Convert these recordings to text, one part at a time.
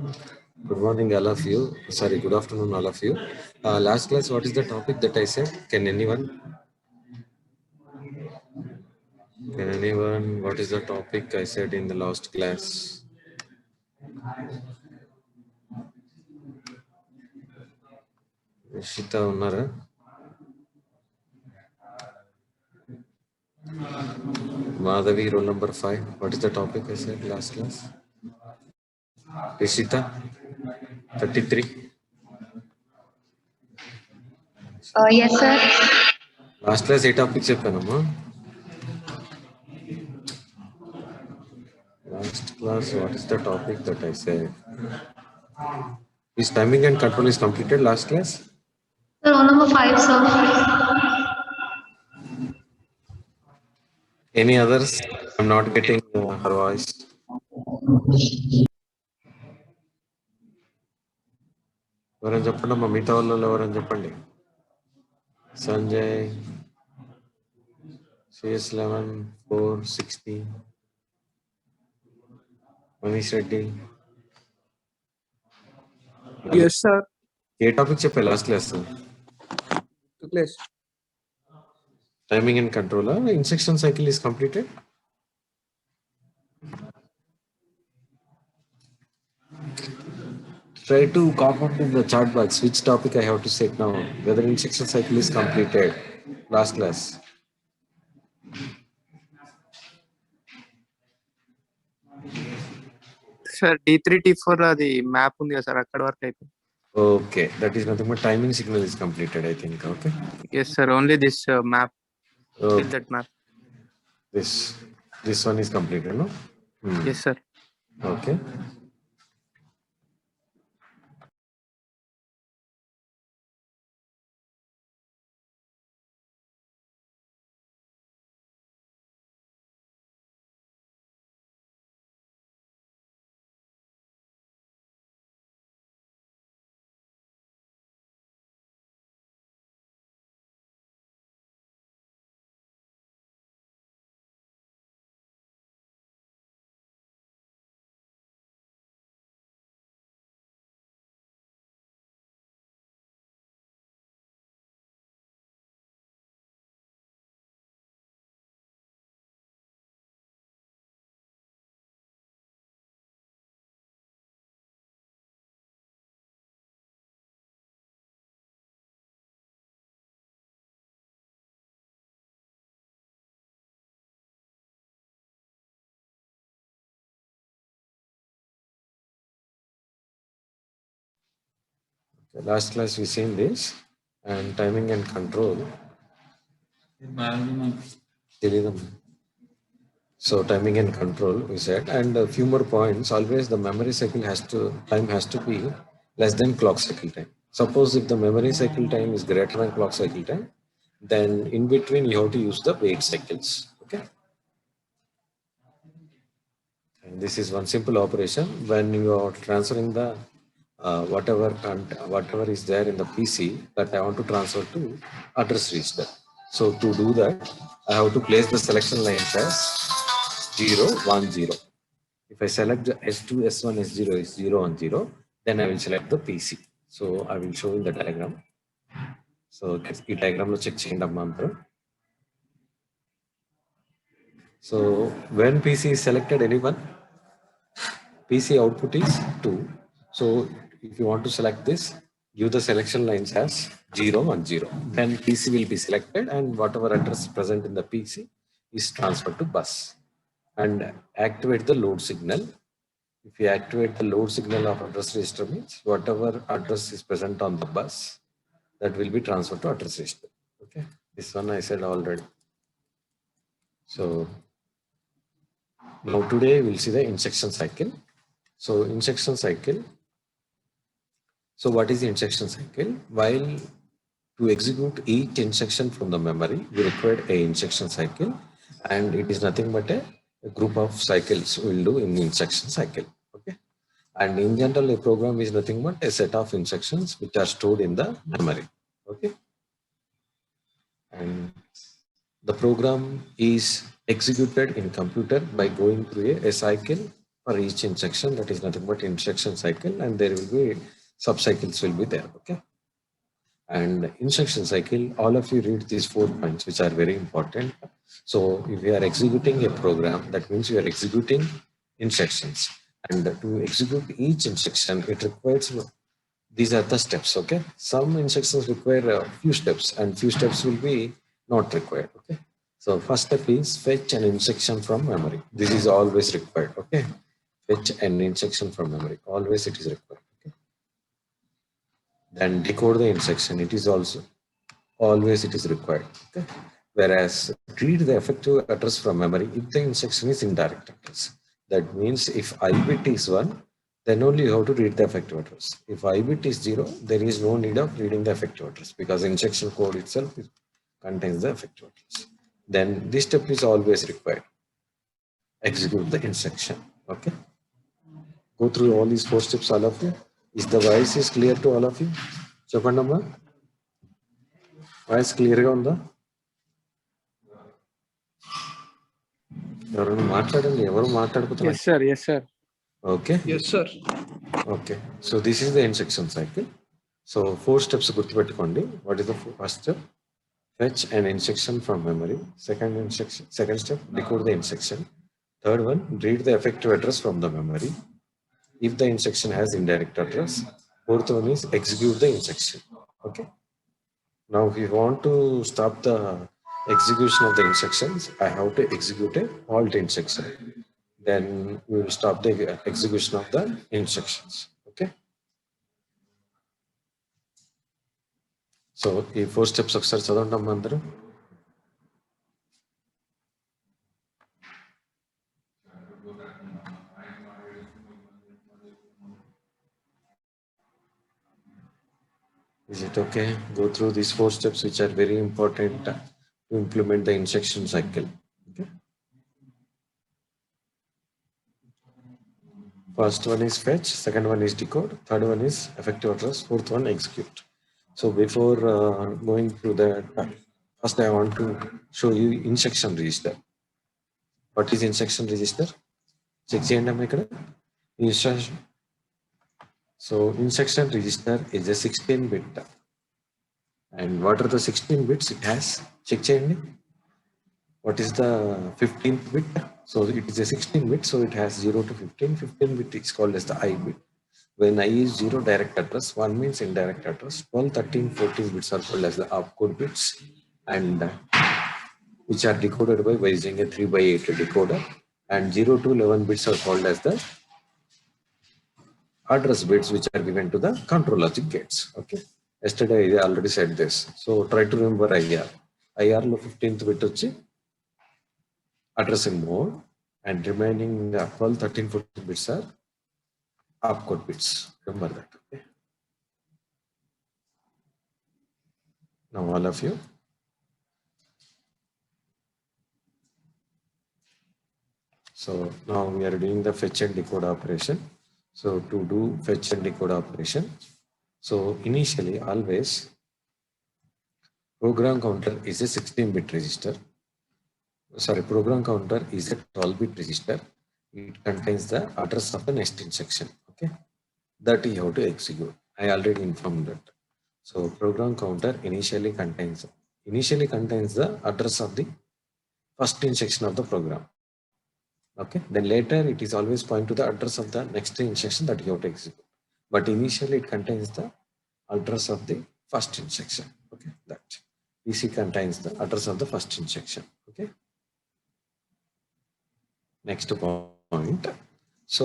Good morning, all of you. Sorry, good afternoon, all of you. Last class, what is the topic that I said? Can anyone? What is the topic I said in the last class? Shita Unnara? Madhavi, roll number 5. What is the topic I said last class? Rishita, 33. Yes, sir. Last class, 8 topics చెప్పానమ్మా. Last class, what is the topic that I said? Is timing and control is completed last class? Sir, roll number 5, sir. Any others? I'm not getting her voice. ఎవరైనా చెప్పండి అమ్మా, మిగతా వాళ్ళు ఎవరైనా చెప్పండి. Sanjay, CS11, 460, Manish Reddy. Yes, sir. ఏ topic చెప్పా last class? Timing and control. Instruction cycle is completed. Try to comment in the chat box which topic I have to set now. Whether instruction cycle is completed. Last class. Sir, D3, T4 అది map ఉంది కదా sir, అక్కడ వరకు అయిపోయింది. Okay, that is nothing but timing signal is completed, I think. Okay. Yes, sir. Only this map. Okay. That map. This one is completed, no? Yes, sir. Okay. Last class we seen this and timing and control. So timing and control we said, and a few more points. Always the memory cycle time has to be less than clock cycle time. Suppose if the memory cycle time is greater than clock cycle time, then in between you have to use the wait cycles. Okay. And this is one simple operation when you are transferring the whatever is there in the PC that I want to transfer to address register. So to do that, I have to place the selection lines as 0, 1, 0. If I select the S2, S1, S0 is 0 and 0, then I will select the PC. So I will show in the diagram. So this diagram lo check cheyandi amma. So when PC is selected, anyone? PC output is 2. So if you want to select this, give the selection lines as 0 and 0. Then PC will be selected and whatever address present in the PC is transferred to bus. And activate the load signal. If you activate the load signal of address register means whatever address is present on the bus, that will be transferred to address register. Okay, this one I said already. So now today we'll see the instruction cycle. So instruction cycle. So what is the instruction cycle? While to execute each instruction from the memory, we require a instruction cycle, and it is nothing but a group of cycles we'll do in the instruction cycle. Okay. And in general, a program is nothing but a set of instructions which are stored in the memory. Okay. And the program is executed in computer by going through a cycle for each instruction. That is nothing but instruction cycle, and there will be subcycles will be there. Okay. And instruction cycle, all of you read these 4 points, which are very important. So if you are executing a program, that means you are executing instructions. And to execute each instruction, it requires, these are the steps, okay? Some instructions require a few steps, and few steps will be not required, okay? So first step is fetch an instruction from memory. This is always required, okay? Fetch an instruction from memory. Always it is required, okay? Then decode the instruction. It is also always it is required. Okay? Whereas read the effective address from memory if the instruction is indirect address. That means if I bit is 1, then only you have to read the effective address. If I bit is 0, there is no need of reading the effective address because instruction code itself contains the effective address. Then this step is always required. Execute the instruction. Okay. Go through all these 4 steps, all of you. Is the voice is clear to all of you? Chapandamma? Voice క్లియర్గా ఉందా? ఎవరైనా మాట్లాడండి, ఎవరు మాట్లాడుకుంటున్నారు? Yes sir, yes sir. Okay, Yes, sir. Okay. So this is the instruction cycle. So 4 steps గుర్తుపెట్టుకోండి. What is the first step? Fetch and instruction from memory. Second step decode the instruction. Third one read the effective address from the memory if the instruction has indirect address. Fourth one is execute the instruction. Okay. Now, if you want to stop the execution of the instructions, I have to execute a halt instruction. Then we will stop the execution of the instructions. Okay. So, ఈ 4 steps ఒకసారి చదవండి అమ్మా అందరూ. Is it okay? Go through these 4 steps, which are very important to implement the instruction cycle. Okay. First one is fetch, second one is decode, third one is effective address, fourth one execute. So before going through that, first I want to show you instruction register. What is instruction register? Check cheyandam ikkada. Instruction. So instruction register is a 16-bit. And what are the 16 bits it has? Check cheyandi. What is the 15th bit? So it is a 16-bit, so it has 0 to 15. 15-bit is called as the I bit. When I is 0, direct address, 1 means indirect address. 12, 13, 14 bits are called as the opcode bits, and which are decoded by using a 3x8 decoder. And 0 to 11 bits are called as the address bits, which are given to the control logic gates. Okay. Yesterday I already said this. So try to remember IR. IR lo 15th bit వచ్చి addressing mode, and remaining 12, 13, 14 bits are opcode bits. Remember that. Okay. Now all of you. So now we are doing the fetch and decode operation. So to do fetch and decode operation, so initially always program counter is a 16-bit register. Sorry, program counter is a 12-bit register. It contains the address of the next instruction. Okay, that you have to execute. I already informed that. So program counter initially contains the address of the first instruction of the program. Okay, then later it is always point to the address of the next instruction that you have to execute. But initially it contains the address of the first instruction. Okay, that PC contains the address of the first instruction. Okay. Next point. So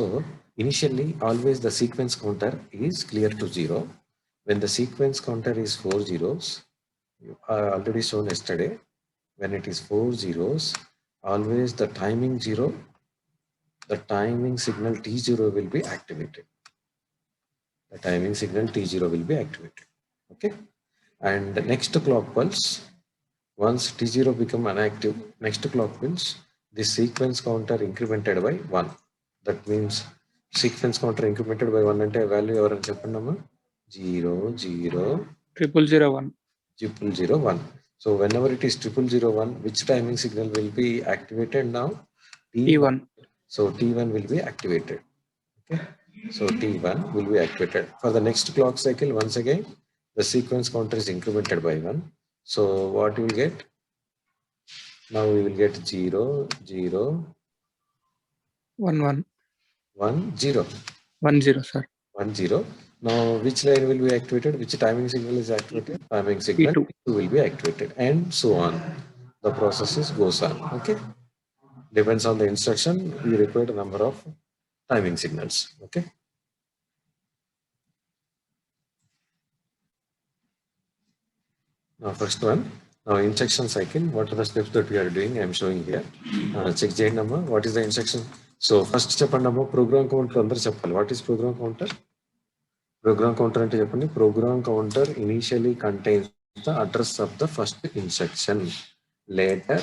initially always the sequence counter is clear to 0. When the sequence counter is 4 zeros, I already shown yesterday. When it is 4 zeros, always the timing 0. The timing signal T0 will be activated. The timing signal T0 will be activated. Okay. And the next clock pulse, once T0 become inactive, next clock pulse, the sequence counter incremented by 1. That means sequence counter incremented by 1 ante value evarani cheppandamma? 0, 0, 0001. 0001. So whenever it is 0001, which timing signal will be activated now? T1. So T1 will be activated. Okay. So T1 will be activated. For the next clock cycle, once again, the sequence counter is incremented by 1. So what you will get? Now we will get 0, 0, 1 1 1, 0. 1 0, sir. 1 0. Now which line will be activated? Which timing signal is activated? Timing signal P2. P2 will be activated, and so on. The process goes on. Okay. Depends on the instruction. We require a number of timing signals. Okay. Now first one. Now instruction cycle. What are the steps that we are doing? I am showing here. Check J number. What is the instruction? So first step number program counter under cheppali. What is program counter? Program counter ante cheppandi. Program counter initially contains the address of the first instruction. Later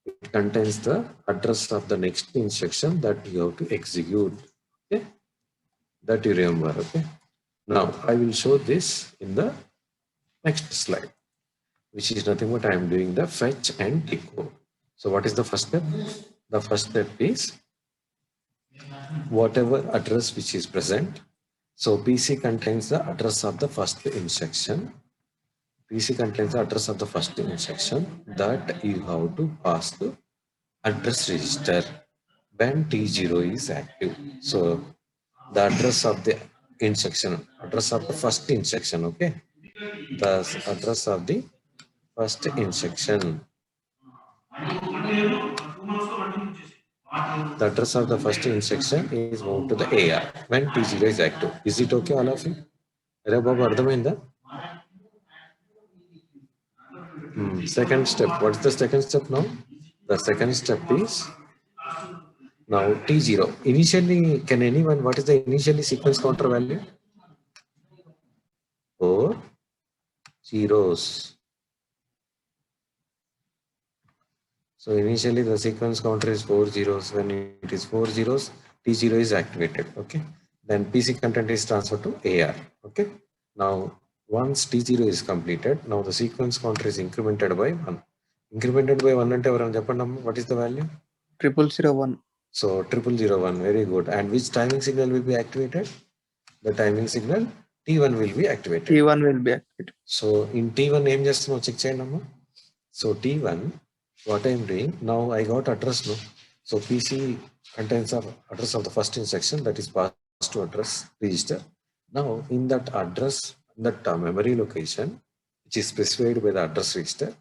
it contains the address of the next instruction that you have to execute. Okay, that you remember. Okay, now I will show this in the next slide, which is nothing but I am doing the fetch and decode. So what is the first step? The first step is whatever address which is present. So PC contains the address of the first instruction. PC contains the address of the first instruction that you have to pass to address register when T0 is active. So the address of the instruction, address of the first instruction, okay? The address of the first instruction. The address of the first instruction is moved to the AR when T0 is active. Is it okay, all of you? Are Babu ardhamainda? Second step. What's the second step now? The second step is now T0. Initially, can anyone, what is the initially sequence counter value? 4 zeros. So initially the sequence counter is 4 zeros. When it is 4 zeros, T0 is activated. Okay. Then PC content is transferred to AR. Okay. Now once T0 is completed, now the sequence counter is incremented by 1. Incremented by 1 ante varam cheppandi. What is the value? 0001. So 0001. Very good. And which timing signal will be activated? The timing signal T1 will be activated. T1 will be activated. So in T1 name just now check cheyandi. So T1, what I am doing now, I got address no. So PC contains the address of the first instruction that is passed to address register. Now in that address, that memory location which is specified by the address register,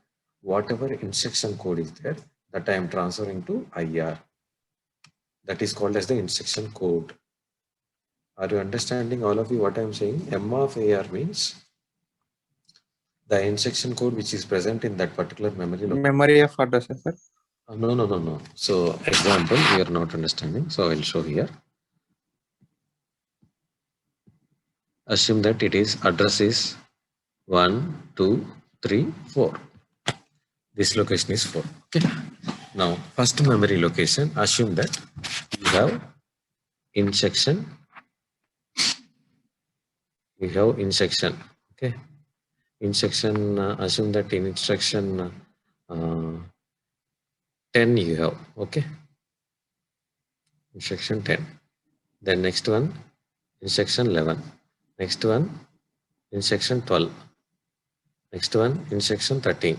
whatever instruction code is there, that I am transferring to IR. That is called as the instruction code. Are you understanding, all of you, what I am saying? M of AR means the instruction code which is present in that particular memory location. Memory of address, sir. No. So example, you are not understanding. So I will show here. Assume that it is address is 1, 2, 3, 4. This location is 4. Okay. Now first memory location, assume that you have instruction. You have instruction. Okay. Instruction, assume that in instruction 10 you have. Okay. Instruction 10. Then next one, instruction 11. Next one, instruction 12. Next one, instruction 13.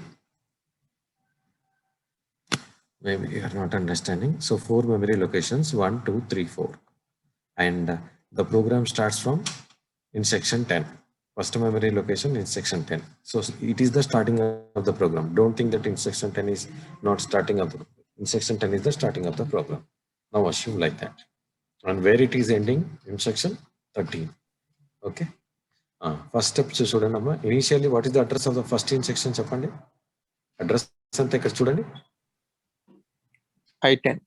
Maybe you are not understanding. So 4 memory locations, 1, 2, 3, 4. And the program starts from instruction 10. First memory location, instruction 10. So it is the starting of the program. Don't think that instruction 10 is not starting of the instruction 10 is the starting of the program. Now assume like that. And where it is ending, instruction 13. Okay. First step chudandi. Initially, what is the address of the first instruction? Cheppandi. Address ante ikkada chudandi. I10.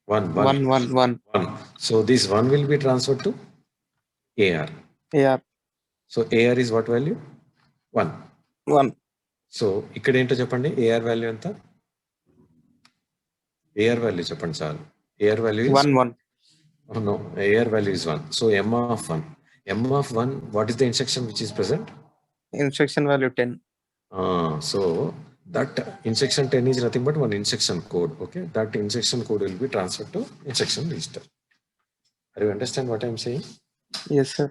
1. So this 1 will be transferred to AR. AR. So AR is what value? 1. 1. So ikkada ento cheppandi, AR value anta? AR value cheppandi chalu. AR value is 1. Oh no, AR value is 1. So M of 1. M of 1, what is the instruction which is present? Instruction value 10. So that instruction 10 is nothing but one instruction code. Okay, that instruction code will be transferred to instruction register. Are you understand what I'm saying? Yes, sir.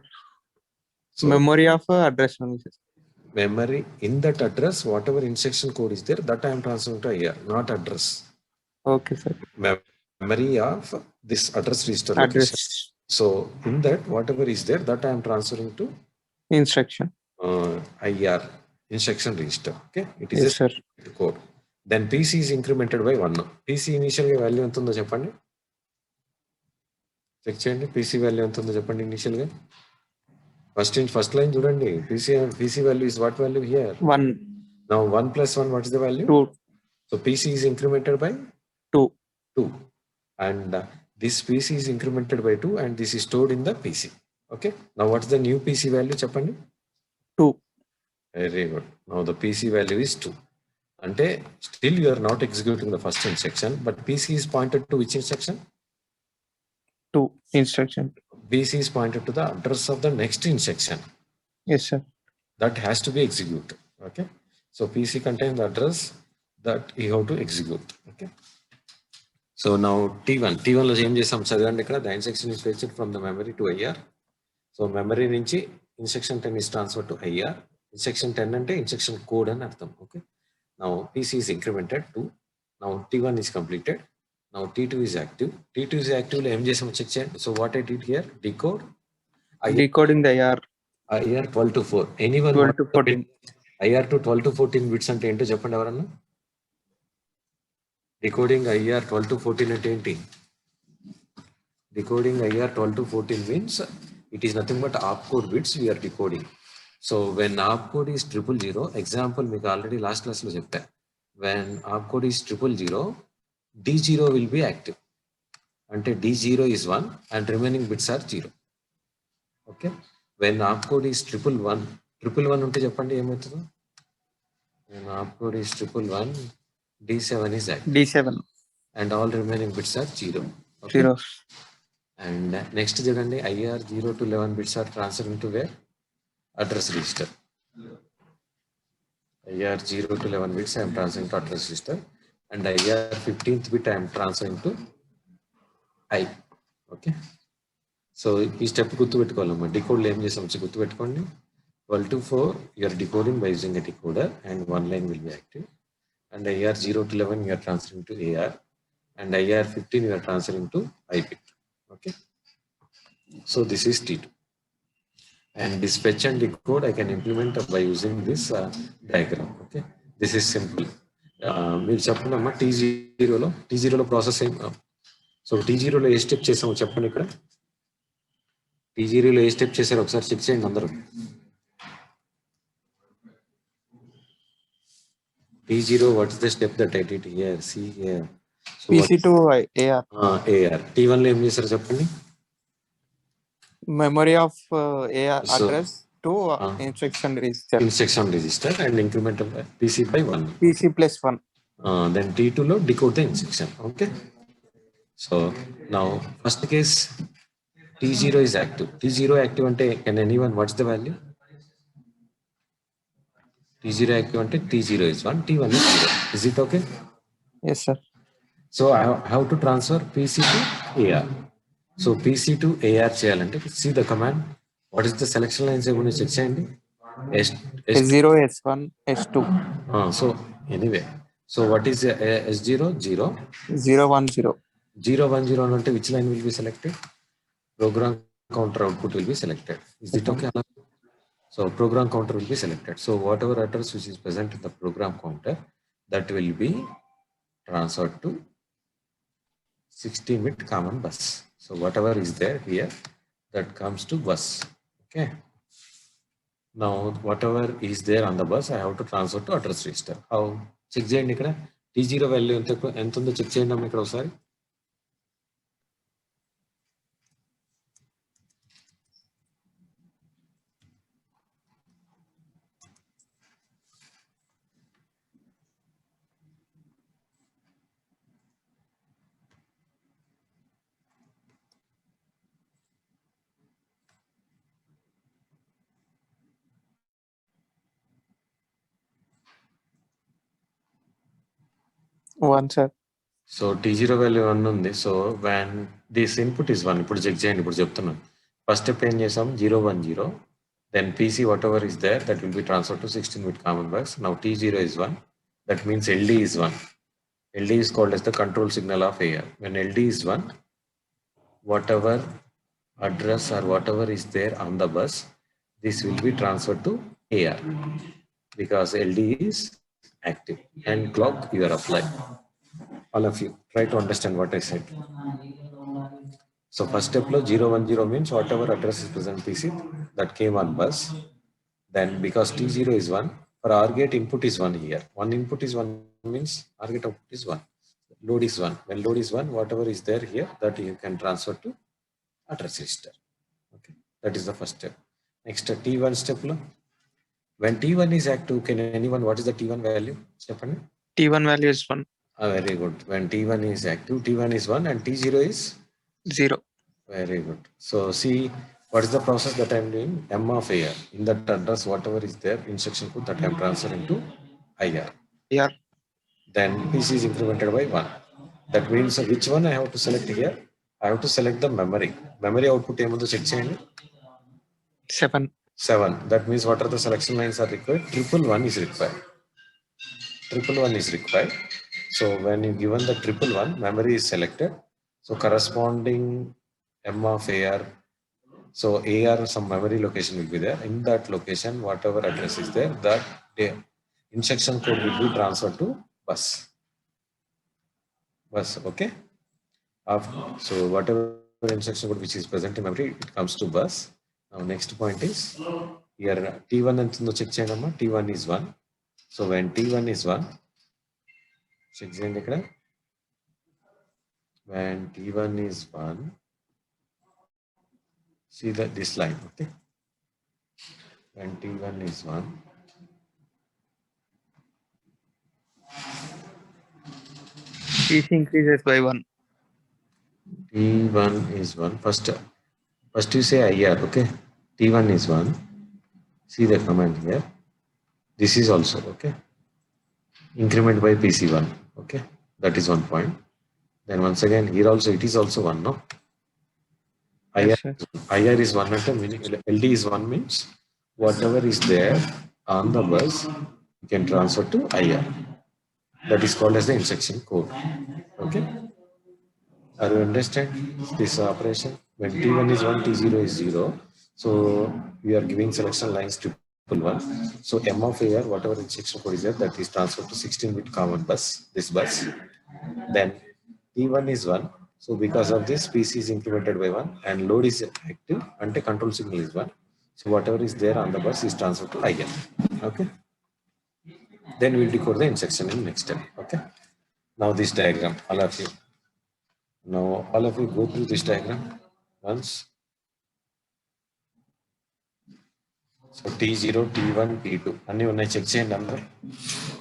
So Memory of address only, sir. memory in that address, whatever instruction code is there, that I am transferring to IR, not address. Okay, sir. Memory of this address register location. Address So in that, whatever is there, that I am transferring to instruction. IR instruction register. Okay, it is Yes, sir. a code. Then PC is incremented by 1. PC initial value ఎంత ఉందో చెప్పండి. Check చేయండి PC value ఎంత ఉందో చెప్పండి initial గా. First line చూడండి. PC value is what value here? 1. Now 1 plus 1, what is the value? 2. So PC is incremented by 2. 2. And this PC is incremented by 2 and this is stored in the PC. Okay. Now what is the new PC value చెప్పండి? 2. Very good. Now the PC value is 2. Ante still you are not executing the first instruction, but PC is pointed to which instruction? 2 instruction. PC is pointed to the address of the next instruction. Yes, sir. That has to be executed. Okay. So PC contains the address that you have to execute. Okay. So now T1 లో ఏం చేసాం చదవండి ఇక్కడ. The instruction is fetched from the memory to IR. So memory నుంచి instruction 10 is transferred to IR. Instruction 10 అంటే instruction code అని అర్థం. Okay. Now PC is incremented to. Now T1 is completed. Now T2 is active. T2 is active లో ఏం చేసాం check చేయండి. So what I did here, decode Decoding the IR IR 12 to 4. Anyone 12 to 14. IR to 12 to 14 bits అంటే ఏంటో చెప్పండి ఎవరన్నా. Decoding IR 12 to 14 అంటే ఏంటి? Decoding IR 12 to 14 means it is nothing but opcode bits we are decoding. So when opcode is 000, example మీకు already last class లో చెప్పా. When opcode is 000, D0 will be active. అంటే D0 is 1 and remaining bits are 0. Okay. When opcode is 111 ఉంటే చెప్పండి ఏమవుతుందో. When opcode is 111, D7 is active. D7. And all remaining bits are 0. Okay. Zeros. And next చూడండి IR 0 to 11 bits are transferring to where? Address register. IR 0 to 11 bits I am transferring to address register. And IR 15th bit I am transferring to I. Okay. So ఈ step గుర్తుపెట్టుకోవాలమ్మా. డికోడ్లో ఏం చేసాం గుర్తుపెట్టుకోండి. 12 to 4 you are decoding by using a decoder and one line will be active. And IR 0 to 11 you are transferring to AR. And IR 15 you are transferring to I bit. Okay. So this is T2. And this fetch and decode I can implement by using this diagram. Okay. This is simple. మీరు చెప్పండి అమ్మా T0లో process ఏం. So T0లో ఏ step చేసామో చెప్పండి ఇక్కడ. T0లో ఏ step చేశారో ఒకసారి check చేయండి అందరూ. T0, what is the step that I did here? See here. So PC to AR. AR. T1 లో ఏం చేశారో చెప్పండి. Memory of AR So, address to instruction register. Instruction register and increment of PC by 1. PC plus 1. Then T2 లో decode the instruction. Okay. So now first case T0 is active. T0 active అంటే can anyone what's the value? T0 active అంటే T0 is 1, T1 is 0. Is it okay? Yes, sir. So I have to transfer PC to AR. So PC to AR చేయాలంటే see the command. What is the selection lines ఏమన్నా check చేయండి. S0, S1, S2. So anyway, so what is S0? 0. 0, 1, 0. 0, 1, 0 అంటే which line will be selected? Program counter output will be selected. Is it okay? So program counter will be selected. So whatever address which is present in the program counter, that will be transferred to 16-bit common bus. So whatever is there here, that comes to bus. Okay. Now whatever is there on the bus, I have to transfer to address register. How? Check చేయండి ఇక్కడ. T0 value ఎంత ఉందో check చేయండి అమ్మ ఇక్కడ ఒకసారి. 1 sir. So T0 value 1 ఉంది. So when this input is 1, ఇప్పుడు చెక్ చేయండి, ఇప్పుడు చెప్తున్నాను. ఫస్ట్ స్టెప్ ఏం చేసాం, 0 1 0, then PC whatever is there that will be transferred to 16-bit common bus. Now T0 is 1, that means LD is 1. LD is called as the control signal of AR. When LD is 1, whatever address or whatever is there on the bus, this will be transferred to AR because LD is active and clock you are applied. All of you try to understand what I said. So first step lo 0 1 0 means whatever address is present PC that came on bus. Then because T0 is 1, for OR gate input is 1 here. One input is 1 means OR gate output is 1. Load is 1. When load is 1, whatever is there here that you can transfer to address register. Okay, that is the first step. Next T1 step lo, when T1 is active, can anyone, what is the T1 value? Stephanie? T1 value is 1. Very good. When T1 is active, T1 is 1 and T0 is 0. very good. So see, what is the process that I am doing? M of AR. In that address, whatever is there, instruction code that I am transferring to IR. Yeah. Then PC is incremented by 1. That means which one I have to select here? I have to select the memory. Memory output ఏముందో check చేయండి. 7. 7. That means what are the selection lines are required? 111 is required. 111 is required. So when you given the 111, memory is selected. So corresponding M of AR. So AR, some memory location will be there. In that location, whatever address is there, that the instruction code will be transferred to bus. Okay. So whatever instruction code which is present in memory, it comes to bus. Now next point is here T1 and check cheyamma. T1 is 1. So when T1 is 1, check cheyandi ikkada. When T1 is 1, see that this line, okay? When T1 is 1, PC increases by 1. T1 is 1. First you say IR, okay? T1 is 1. See the command here. This is also, okay? Increment by PC1, okay? That is one point. Then once again, here also, it is also 1, no? Yes, sir. IR is 1 at a meaning, LD is 1 means whatever is there on the bus, you can transfer to IR. That is called as the instruction code. Okay? Are you understand this operation? When T1 is 1, T0 is 0. So we are giving selection lines to 111. So M of AR, whatever instruction code is there, that is transferred to 16-bit common bus, this bus. Then T1 is 1. So because of this, PC is incremented by 1 and load is active and the control signal is 1. So whatever is there on the bus is transferred to IR. Okay. Then we'll decode the instruction in next step. Okay. Now this diagram, all of you. Now all of you go through this diagram once. So T0, T1, T2. అన్నీ ఉన్నాయి, check చేయండి అందరూ.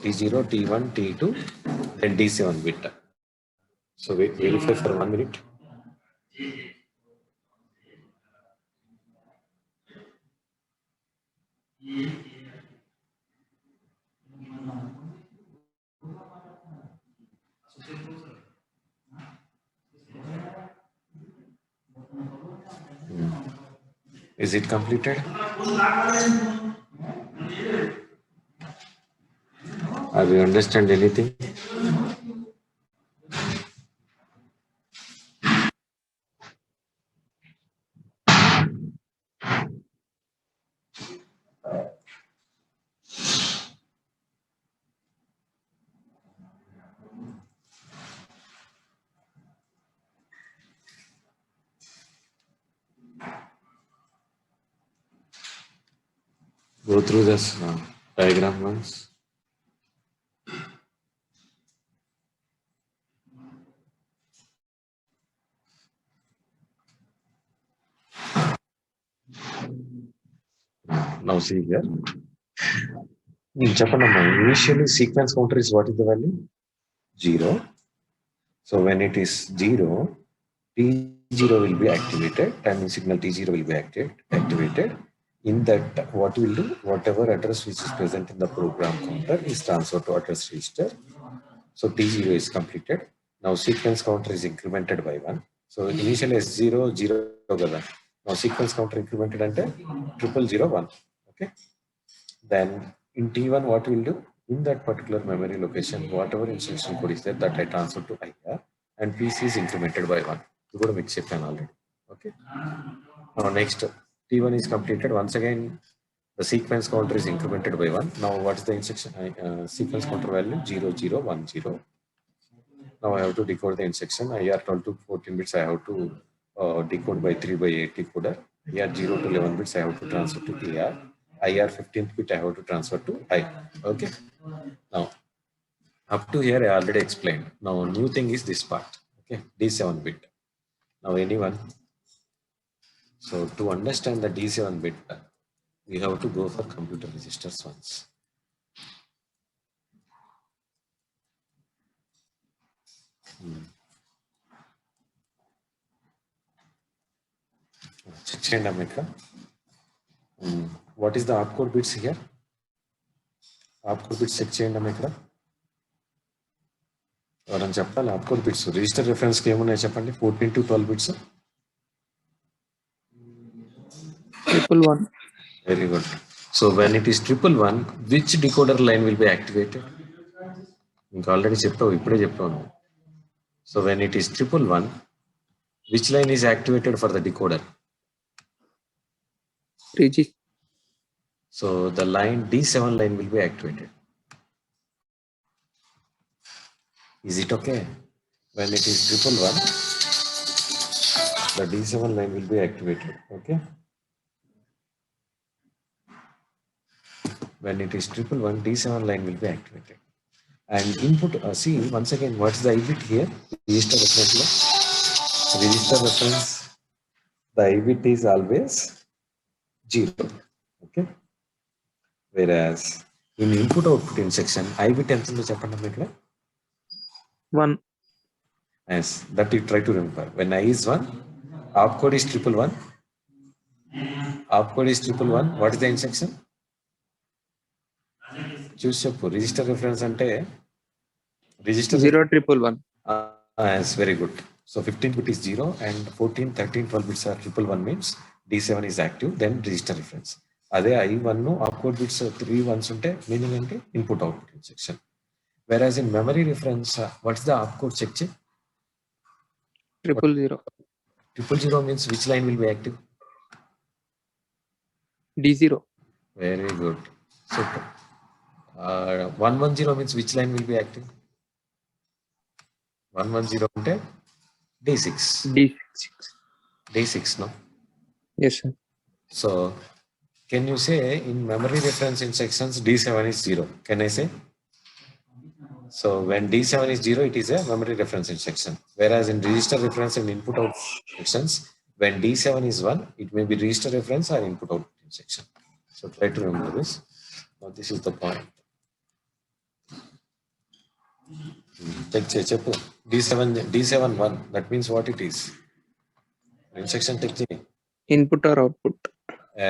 T0, T1, T2, then D7 bit. So wait, verify for 1 minute. Is it completed? Have you understand anything? Go through this diagram once. Now see here. Initially sequence counter is what is the value? 0. So when it is 0, T0 will be activated. Timing signal T0 will be activated. In that, what will do? Whatever address which is present in the program counter is transferred to address register. So T0 is completed. Now sequence counter is incremented by 1. So initial S0 0 kada. Now sequence counter incremented ante 0001. Okay. Then in T1 what we'll do, in that particular memory location, whatever instruction code is there, that I transfer to IR, and PC is incremented by 1. You got to mix it already. Okay. Now next T1 is completed. Once again the sequence counter is incremented by 1. Now what's the instruction sequence counter value? 0010. Now I have to decode the instruction. IR 12 to 14 bits I have to decode by 3 by 8 decoder. IR 0 to 11 bits I have to transfer to AR. IR 15th bit I have to transfer to I. Okay. Now up to here I already explained. Now new thing is this part. Okay, D7 bit. Now anyone? So to understand the D7 bit, we have to go for computer registers once. Check చేయండి అమ్మ ఇక్కడ. What is the opcode bits here? Opcode bits check చేయండి అమ్మ ఇక్కడ. ఎవరైనా చెప్పాలి opcode bits register reference కి ఏమున్నాయి చెప్పండి. 14 to 12 bits. 111. Very good. So when it is 111, which decoder line will be activated? ఇంకా ఆల్రెడీ చెప్పావు, ఇప్పుడే చెప్పాను. So when it is 111, which line is activated for the decoder? So the line D7 line will be activated. Is it okay? When it is 111, the D7 line will be activated. Okay. When it is 111, D7 line will be activated. And input, see once again, what's the I bit here? Register reference. Register reference, the I bit is always 0. Okay. Whereas in input output instruction, I bit ఎంత ఉందో చెప్పండి ఇక్కడ. 1. Yes, that you try to remember. When I is 1, opcode is 111. Opcode is 111. What is the instruction? Choose చెప్పు. Register reference అంటే register 0111. Yes, very good. So 15 bit is 0 and 14, 13, 12 bits are 111 means D7 is active, then register reference. అదే I1 opcode bits 3 ones ఉంటే meaning అంటే input output instruction. Whereas in memory reference, what's the opcode check? 000. 000 means which line will be active? D0. Very good. Super. 110 means which line will be active? 110 అంటే D6. D6, no? Yes, sir. So can you say in memory reference instructions D7 is 0? Can I say? So when D7 is 0, it is a memory reference instruction. Whereas in register reference and input out instructions, when D7 is 1, it may be register reference or input out instruction. So try to remember this. Now this is the point. Check D7 1. That means what it is? Instruction check. Input or output.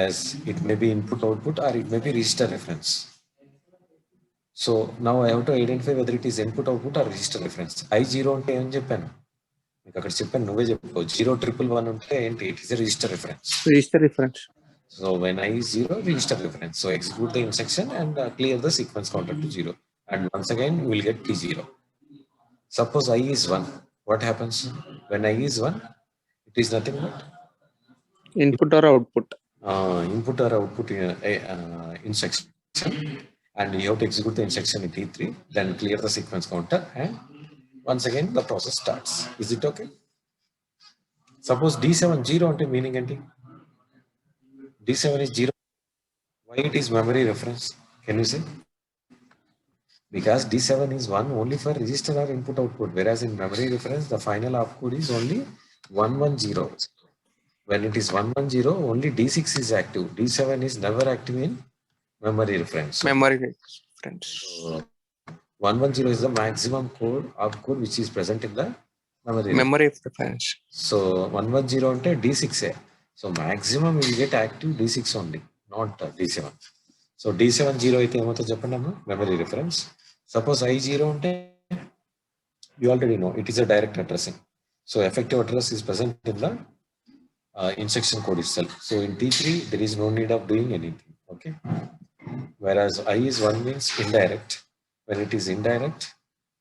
As it may be input output or it may be register reference. So now I have to identify whether it is input output or register reference. I0 అంటే ఏం చెప్పాను మీకు అక్కడ చెప్పాను, నువ్వే చెప్పావు. 0111 ఉంటే ఏంటి? It is a register reference. Register reference. So when I is 0, register reference. So execute the instruction and clear the sequence counter to 0. And once again we will get T0. Suppose I is 1. What happens? When I is 1, it is nothing but Input or output. Input or output instruction. And you have to execute the instruction in T3, then clear the sequence counter, and once again the process starts. Is it okay? Suppose D7 0 ante meaning enti? D7 is 0. Why it is memory reference? Can you say? Because D7 is 1 only for register or input output, whereas in memory reference the final opcode is only 110. When it is 110, only D6 is active. D7 is never active in memory reference. Memory reference. So 110 is the maximum code opcode which is present in the memory reference. So 110 ante D6. So maximum will get active D6 only, not D7. So D7 0 అయితే ఏమవుతుందో చెప్పండి అమ్మా, memory reference. Suppose I0 ఉంటే You already know it is a direct addressing. So effective address is present in the instruction code itself. So in T3, there is no need of doing anything. Okay. Whereas I is 1 means indirect. When it is indirect,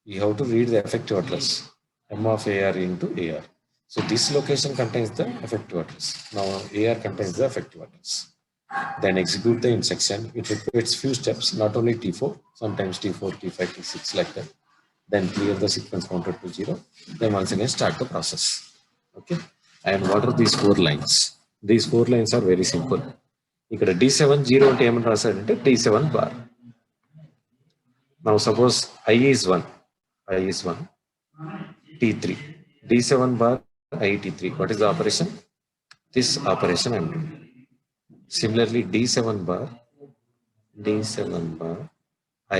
you have to read the effective address, M of AR into AR. So this location contains the effective address. Now AR contains the effective address. Then execute the instruction. It requires few steps, not only T4, sometimes T4, T5, T6 like that. Then clear the sequence counter to 0. Then once again start the process. Okay. And what are these 4 lines? These 4 lines are very simple. ఇక్కడ D7 0 అంటే ఏమని రాశాడంటే D7 bar. Now suppose I is 1, T3, D7 bar I T3. What is the operation? This operation I am doing. Similarly, D7 bar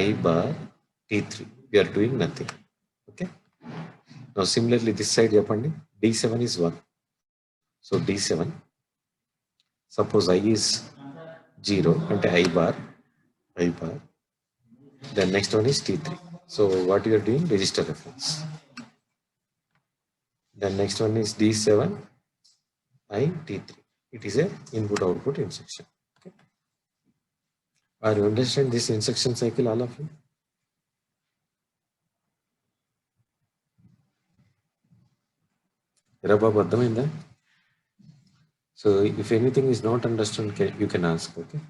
I bar T3. We are doing nothing. Okay. Now similarly, this side yapandi, D7 is 1. So D7. Suppose I is 0 and I bar. Then next one is T3. So what you are doing? Register reference. Then next one is D7 I T3. It is a input output instruction. Okay. Are you understand this instruction cycle, all of you? So if anything is not understood, you can ask. Okay.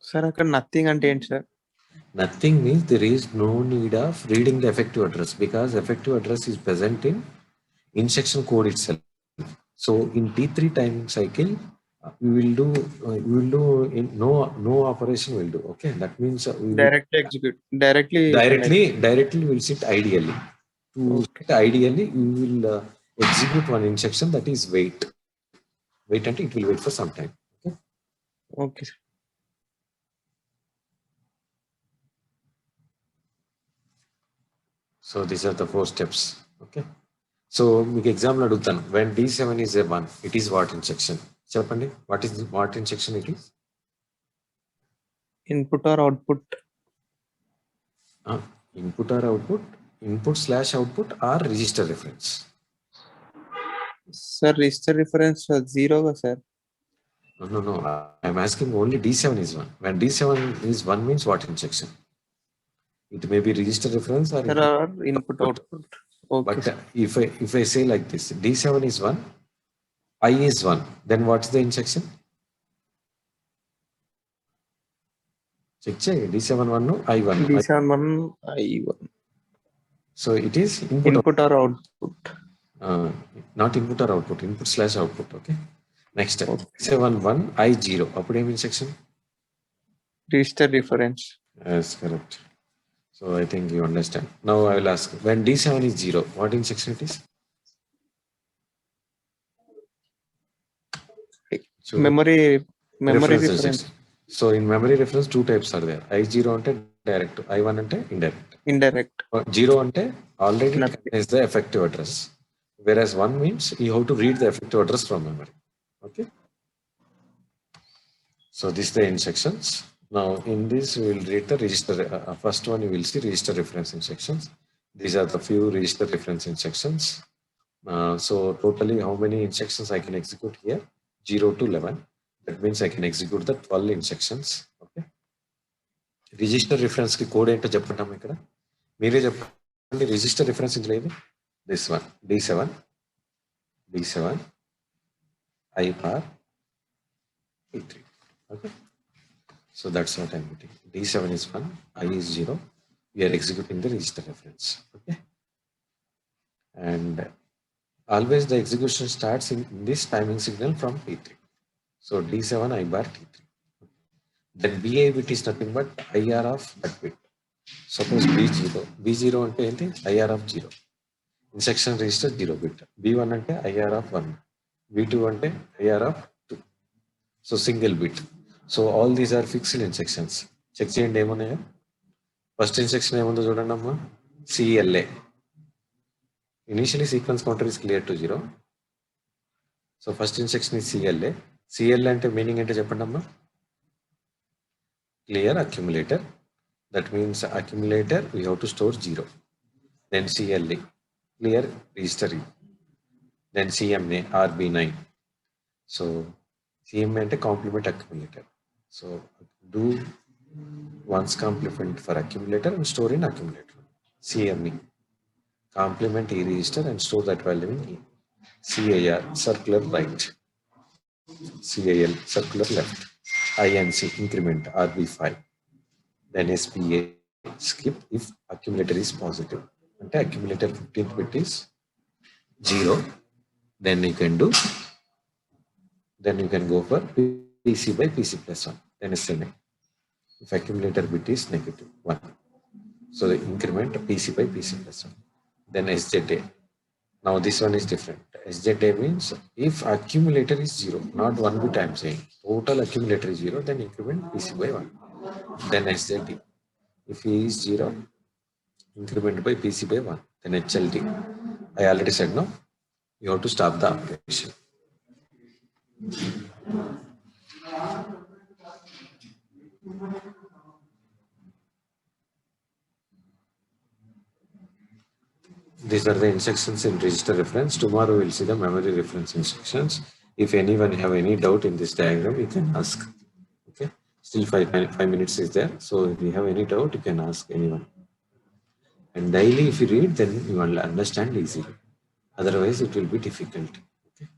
Sir, అక్కడ nothing అంటే ఏంటి sir? Nothing means there is no need of reading the effective address because effective address is present in instruction code itself. So in T3 timing cycle, we will do in no operation will do. Okay, that means Directly execute. Directly will sit ideally. Okay. Ideally, we will execute one instruction that is wait until it will wait for some time. Okay. Okay. So these are the 4 steps. Okay. So మీకు example అడుగుతాను. When D7 is a 1, it is what instruction? చెప్పండి. What instruction it is? Input or output? Input or output? Input/output or register reference? Sir, register reference 0 ga sir. No. I'm asking only D7 is 1. When D7 is 1 means what instruction? It may be register reference or input output. Okay. But if I say like this, D7 is 1, I is 1, then what's the instruction? Check D7 1 no I1. D7 1 I1. So it is input or output. Not input or output, input/output. Okay. Next, D7 1 I0. Appudu em instruction? Register reference. Yes, correct. So I think you understand. Now I will ask, when D7 is 0, what instruction it is? So memory reference. So in memory reference, 2 types are there. I0 ante direct, I1 ante indirect. 0 ante already is the effective address. Whereas 1 means you have to read the effective address from memory. Okay. So these are the instructions. Now in this we will read the register. First one you will see register reference instructions. These are the few register reference instructions. So totally how many instructions I can execute here? 0 to 11. That means I can execute the 12 instructions. Okay. Register reference ki code ento cheppandam ikkada. Mere cheppandi register reference indlo edi. This one D7 I bar T3. Okay. So that's what I'm putting. D7 is 1, I is 0. We are executing the register reference. Okay. And always the execution starts in this timing signal from T3. So D7 I bar T3. Then BI bit is nothing but IR of that bit. Suppose B0 ante enti IR of 0. Instruction register 0 bit. B1 ante IR of 1. B2 ante IR of 2. So single bit. So all these are fixed instructions. Check cheyandi emunnaya. First instruction emundo chudandi amma. CLA. Initially sequence counter is clear to 0. So first instruction is CLA. CLA ante meaning ante cheppandi amma. clear accumulator. That means accumulator we have to store 0. Then CLA, clear register E. Then CMA RB9. So CMA అంటే complement accumulator. So do ones complement for accumulator and store in accumulator. CME, complement E register and store that value in E. CAR, circular right. CAL, circular left. INC, increment RB5. Then SPA, skip if accumulator is positive. అంటే accumulator 15th bit is 0. Then you can go for PC by PC plus 1. Then SMA. If accumulator bit is negative 1. So the increment PC by PC plus 1. Then SZA. Now this one is different. SZA means if accumulator is 0, not 1 bit I am saying. Total accumulator is 0, then increment PC by 1. Then SZD. If he is 0, increment by PC by 1. Then HLD. I already said no. You have to stop the operation. These are the instructions in register reference. Tomorrow we'll see the memory reference instructions. If anyone have any doubt in this diagram, you can ask. Okay. Still 5 minutes is there. So if you have any doubt, you can ask anyone. And daily if you read, then you will understand easily. Otherwise it will be difficult. Okay.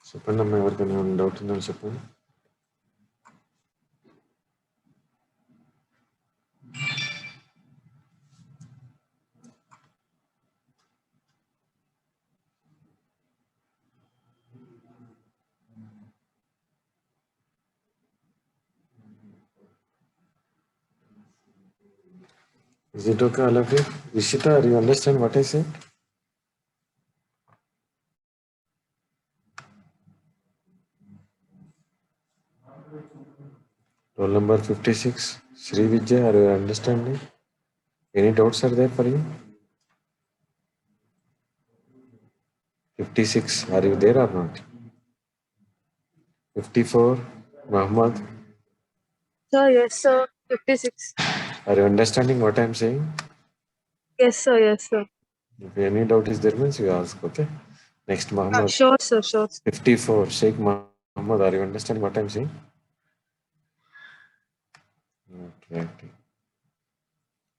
చెప్పండి అమ్మా, ఎవరికైనా ఏమైనా doubt ఉందని చెప్పండి. Is it okay, all of you? Rishita, are you understand what I said? Roll number 56, Sri Vijay, are you understanding? Any doubts are there for you? 56, are you there or not? 54, Muhammad, Sir, yes, sir. 56. are you understanding what I am saying? Yes, sir. Yes, sir. If any doubt is there means you ask, okay? Next, Muhammad. Sure, sir. Sure. 54, Sheikh Muhammad, are you understanding what I am saying? Okay.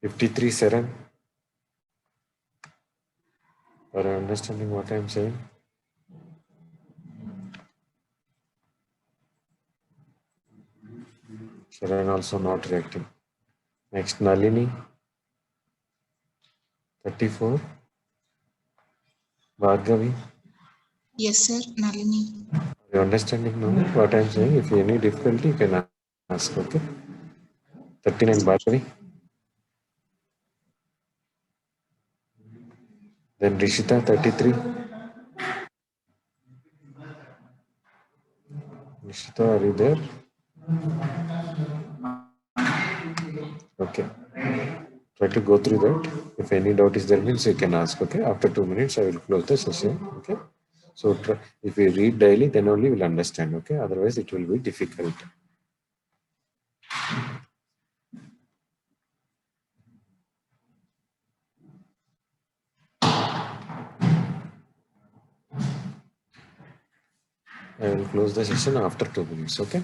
53, Saran, are you understanding what I am saying? Saran also not reacting. Next, Nalini, 34, Bhargavi, Yes, sir. Nalini. are you understanding now what I am saying? If you any difficulty, you can ask, okay? 39, Bhargavi. Then Rishita, 33. Rishita, are you there? Okay. Try to go through that. If any doubt is there means you can ask, okay? After 2 minutes, I will close the session, okay? So if we read daily, then only we'll understand. Okay, otherwise it will be difficult. I will close the session after 2 minutes. Okay.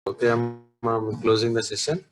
Okay, I'm closing the session.